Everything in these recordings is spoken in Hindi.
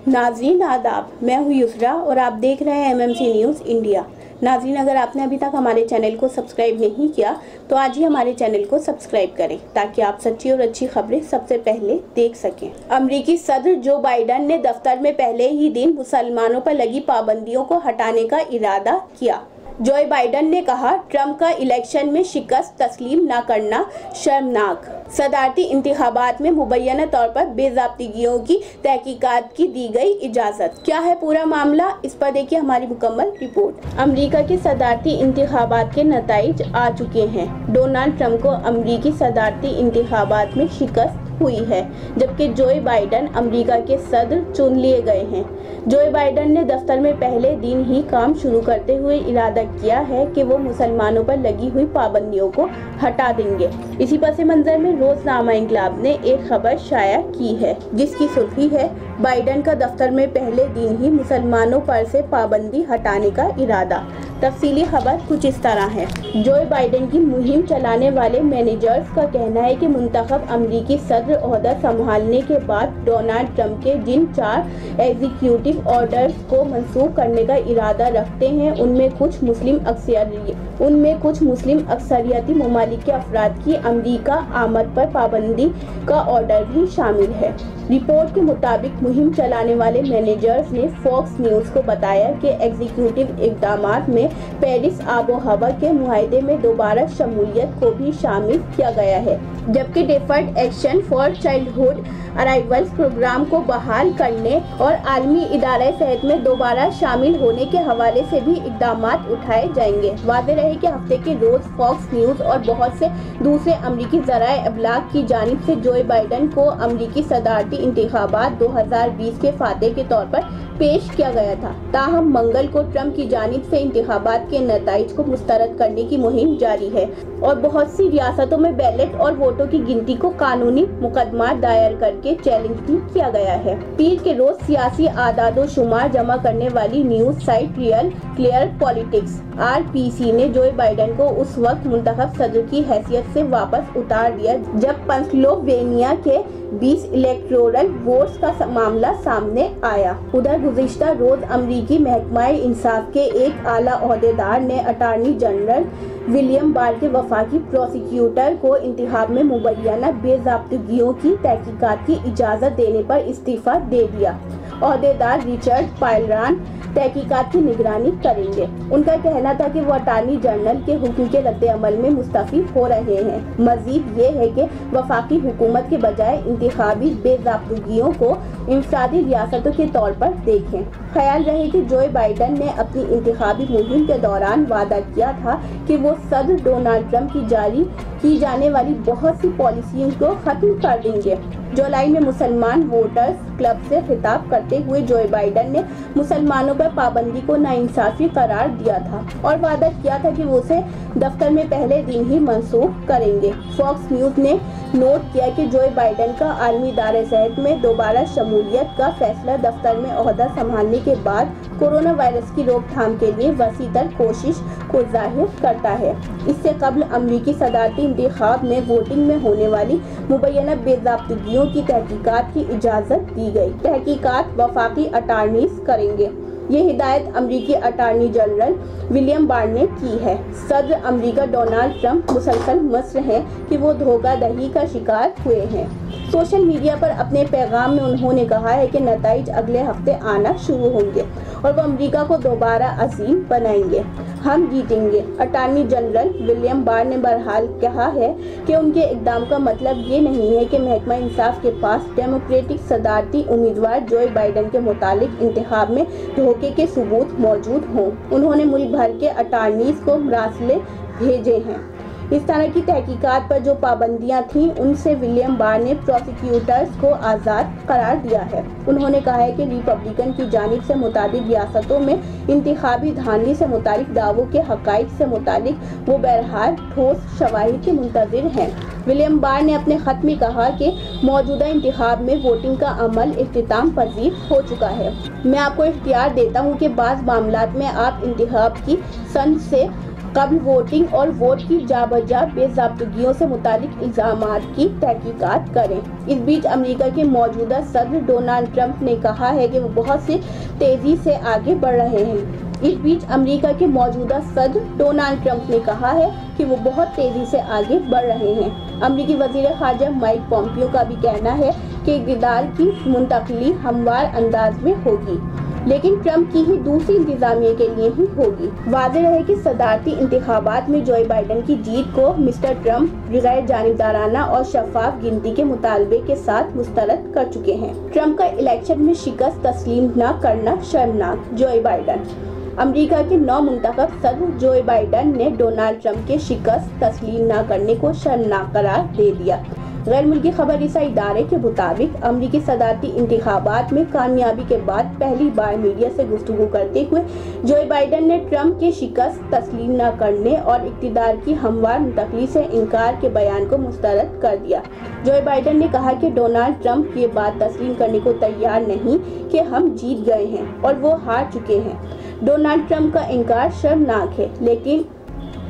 नाज़रीन आदाब, मैं हूँ युसरा और आप देख रहे हैं एमएमसी न्यूज़ इंडिया। नाज़रीन, अगर आपने अभी तक हमारे चैनल को सब्सक्राइब नहीं किया तो आज ही हमारे चैनल को सब्सक्राइब करें ताकि आप सच्ची और अच्छी खबरें सबसे पहले देख सकें। अमेरिकी सदर जो बाइडन ने दफ्तर में पहले ही दिन मुसलमानों पर लगी पाबंदियों को हटाने का इरादा किया। जो बाइडन ने कहा, ट्रंप का इलेक्शन में शिकस्त तस्लीम न करना शर्मनाक। सदारती इंतखाबात में मुबैना तौर पर बेज़ाब्तिगियों की तहकीकात की दी गई इजाज़त। क्या है पूरा मामला, इस पर देखिए हमारी मुकम्मल रिपोर्ट। अमेरिका के सदारती इंतखाबात के नताइज आ चुके हैं। डोनाल्ड ट्रंप को अमेरिकी सदारती इंतखाबात में शिकस्त हुई है, जबकि जो बाइडन अमेरिका के सदर चुन लिए गए हैं। जो बाइडन ने दफ्तर में पहले दिन ही काम शुरू करते हुए इरादा किया है कि वो मुसलमानों पर लगी हुई पाबंदियों को हटा देंगे। इसी पस मंज़र में रोज़नामा इंकलाब ने एक खबर शाया की है जिसकी सुर्खी है, बाइडन का दफ्तर में पहले दिन ही मुसलमानों पर से पाबंदी हटाने का इरादा। तफसीली खबर कुछ इस तरह है। जो बाइडन की मुहिम चलाने वाले मैनेजर्स का कहना है कि मुंतखब अमरीकी सदर ओहदा संभालने के बाद डोनाल्ड ट्रंप के जिन 4 एग्जीक्यूटिव ऑर्डर्स को मंसूख करने का इरादा रखते हैं उनमें कुछ मुस्लिम अक्सरियती ममालिक के अफराद की अमरीका आमद पर पाबंदी का ऑर्डर भी शामिल है। रिपोर्ट के मुताबिक मुहिम चलाने वाले मैनेजर्स ने फॉक्स न्यूज़ को बताया कि एग्जीक्यूटिव इक़दामात में पेरिस आबो हवा के मुआहदे में दोबारा शमूलियत को भी शामिल किया गया है, जबकि deferred action for childhood arrivals programme को बहाल करने और आलमी इदारे सेहत में दोबारा शामिल होने के हवाले से भी इक़दामात उठाए जाएंगे। वाज़ेह रहे कि हफ्ते के रोज़ फॉक्स न्यूज़ और बहुत से दूसरे अमरीकी ज़राए अबलाग की जानिब से जो बाइडन को अमरीकी सदारती इंतखाबात 2020 के फातेह के तौर पर पेश किया गया था। ताहम मंगल को ट्रंप की जानिब से इंतखाबात के नताइज को मुस्तरद करने की मुहिम जारी है और बहुत सी रियासतों में बैलेट और वोटों की गिनती को कानूनी मुकदमा दायर करके चैलेंज भी किया गया है। पीर के रोज सियासी आदादो शुमार जमा करने वाली news site real clear politics RPC ने जो बाइडन को उस वक्त मुंतखब सदर की हैसियत से वापस उतार दिया जब पेंसिल्वेनिया के 20 इलेक्टोरल वोट्स का मामला सामने आया। उधर गुज़िश्ता रोज अमरीकी महकमा इंसाफ के एक आला ओहदेदार ने अटॉर्नी जनरल विलियम बार के वफाकी प्रोसिक्यूटर को इंतखाब में मुबैना बेज़ाब्तिगियों की तहकीकात की इजाज़त देने पर इस्तीफ़ा दे दिया। ओहदेदार रिचर्ड पायलरान तहकीकात की निगरानी करेंगे। उनका कहना था कि वो अटॉर्नी जनरल के हुक्म के रद्द-ए-अमल में मुस्तफ़ी हो रहे हैं। मजीद ये है कि वफाकी हुकूमत के बजाय इंतखाबी बेज़ाब्तिगियों को इंफरादी रियासतों के तौर पर देखें। ख्याल रहे कि जो बाइडन ने अपनी इंतखाबी मुहिम के दौरान वादा किया था कि वो सदर डोनाल्ड ट्रंप की जारी की जाने वाली बहुत सी पॉलिसियों को खत्म कर देंगे। जुलाई में मुसलमान वोटर्स क्लब से खिताब करते हुए जो बाइडन ने मुसलमानों पर पाबंदी को नाइंसाफी करार दिया था और वादा किया था कि वो उसे दफ्तर में पहले दिन ही मंसूख करेंगे। फॉक्स न्यूज़ ने नोट किया कि जो बाइडन का आलमी इदारे सेहत में दोबारा शमूलियत का फैसला दफ्तर में ओहदा संभालने के बाद कोरोना वायरस की रोकथाम के लिए वसीतर कोशिश को जाहिर करता है। इससे कबल अमरीकी सदारती इंतखाब में वोटिंग में होने वाली मुबैना बेज़ाब्तिगियों की तहकीकात की इजाज़त दी गई। तहकीकात वफाकी अटॉर्नीज करेंगे। ये हिदायत अमरीकी अटॉर्नी जनरल विलियम बार ने की है। सदर अमरीका डोनाल्ड ट्रंप मुसलसल मसर हैं कि वो धोखाधड़ी का शिकार हुए हैं। सोशल मीडिया पर अपने पैगाम में उन्होंने कहा है कि नताइज अगले हफ्ते आना शुरू होंगे और वो अमरीका को दोबारा अजीम बनाएंगे। हम जीतेंगे। अटॉर्नी जनरल विलियम बार ने बहरहाल कहा है कि उनके इक़दाम का मतलब ये नहीं है कि महकमा इंसाफ के पास डेमोक्रेटिक सदारती उम्मीदवार जो बाइडन के मुतालिक इंतखाब में धोखे के सबूत मौजूद हों। उन्होंने मुल्क भर के अटॉर्नीज को मरासले भेजे हैं। इस तरह की तहकीकात पर जो पाबंदियां थीं उनसे विलियम बार ने प्रोसिक्यूटर्स को आज़ाद करार दिया है। उन्होंने कहा है कि रिपब्लिकन की जानिब से मुताबिक रियासतों में इंतखाबी धांधली से मुतालिक दावों के हक़ाइक़ से मुतालिक वो बहरहाल ठोस शवाहिद के मुंतज़िर हैं। विलियम बार ने अपने ख़त में कहा कि मौजूदा इंतखाब में वोटिंग का अमल इख्तिताम पजीर हो चुका है। मैं आपको इख्तियार देता हूँ कि बाज़ मामलात में आप इंतखाब की सन से कबल वोटिंग और वोट की जाबजा बेज़ाब्तगियों से मुतालिक इल्ज़ामात की तहकीकात करें। इस बीच अमेरिका के मौजूदा सदर डोनाल्ड ट्रंप ने कहा है कि वो बहुत से तेज़ी से आगे बढ़ रहे हैं। इस बीच अमेरिका के मौजूदा सदर डोनाल्ड ट्रंप ने कहा है कि वो बहुत तेज़ी से आगे बढ़ रहे हैं। अमेरिकी वज़ीर ख़ारजा माइक पॉम्पियो का भी कहना है कि इक़्तिदार की मुंतक़ली हमवार अंदाज में होगी, लेकिन ट्रंप की ही दूसरी इंतज़ामिया के लिए ही होगी। वाज़ेह रहे कि सदारती इंतखाबात में जो बाइडन की जीत को मिस्टर ट्रंप गैर जानिबदाराना और शफाफ गिनती के मुतालबे के साथ मुस्तरद कर चुके हैं। ट्रंप का इलेक्शन में शिकस्त तस्लीम न करना शर्मनाक। जो बाइडन अमेरिका के नौ मुंतखब सदर जो बाइडन ने डोनाल्ड ट्रंप के शिकस्त तस्लीम न करने को शर्मनाक करार दे दिया। गैर मुल्की खबररसा इदारे के मुताबिक अमरीकी सदारती इंतखाबात में कामयाबी के बाद पहली बार मीडिया से गुफ्तगू करते हुए जो बाइडन ने ट्रंप के शिकस्त तस्लीम न करने और इक़्तिदार की हमवार मुंतकली से इनकार के बयान को मुस्तरद कर दिया। जो बाइडन ने कहा कि डोनाल्ड ट्रंप ये बात तस्लीम करने को तैयार नहीं कि हम जीत गए हैं और वो हार चुके हैं। डोनाल्ड ट्रंप का इनकार शर्मनाक है,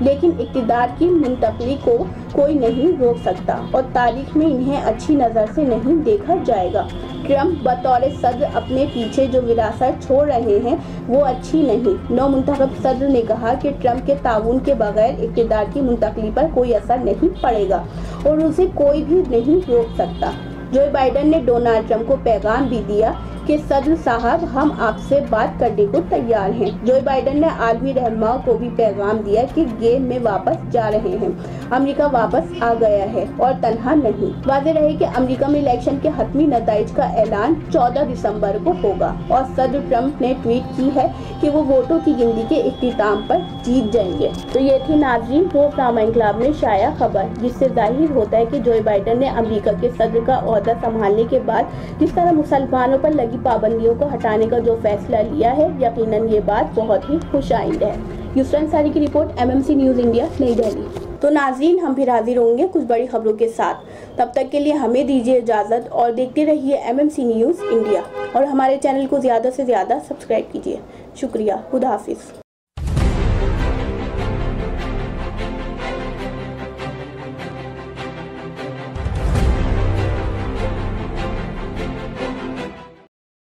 लेकिन इक़्तिदार की मुंतकली को कोई नहीं रोक सकता और तारीख में इन्हें अच्छी नज़र से नहीं देखा जाएगा। ट्रंप बतौर सदर अपने पीछे जो विरासत छोड़ रहे हैं वो अच्छी नहीं। नौ मुंतखब सदर ने कहा कि ट्रंप के ताउन के बगैर इक़्तिदार की मुंतकली पर कोई असर नहीं पड़ेगा और उसे कोई भी नहीं रोक सकता। जो बाइडन ने डोनाल्ड ट्रंप को पैगाम भी दिया कि सदर साहब हम आपसे बात करने को तैयार हैं। जो बाइडन ने आलमी रहनुमाओं को भी पैगाम दिया कि गेम में वापस जा रहे हैं, अमेरिका वापस आ गया है और तन्हा नहीं। वाज़ेह रहे कि अमेरिका में इलेक्शन के हतमी नताइज का ऐलान 14 दिसंबर को होगा और सदर ट्रंप ने ट्वीट की है कि वो वोटों की गिनती के इख्तिताम पर जीत जाएंगे। तो ये थी नाज़रीन रोज़नामा इंकलाब में शाया खबर, जिससे जाहिर होता है कि जो बाइडन ने अमेरिका के सदर का ओहदा संभालने के बाद जिस तरह मुसलमानों पर लगी पाबंदियों को हटाने का जो फैसला लिया है, यकीनन ये बात बहुत ही खुशाइंद है। यूसरा अंसारी की रिपोर्ट, MMC न्यूज़ इंडिया, नई दिल्ली। तो नाज़रीन हम फिर हाजिर होंगे कुछ बड़ी खबरों के साथ। तब तक के लिए हमें दीजिए इजाज़त और देखते रहिए MMC न्यूज़ इंडिया और हमारे चैनल को ज़्यादा से ज़्यादा सब्सक्राइब कीजिए। शुक्रिया। खुदा हाफिज़।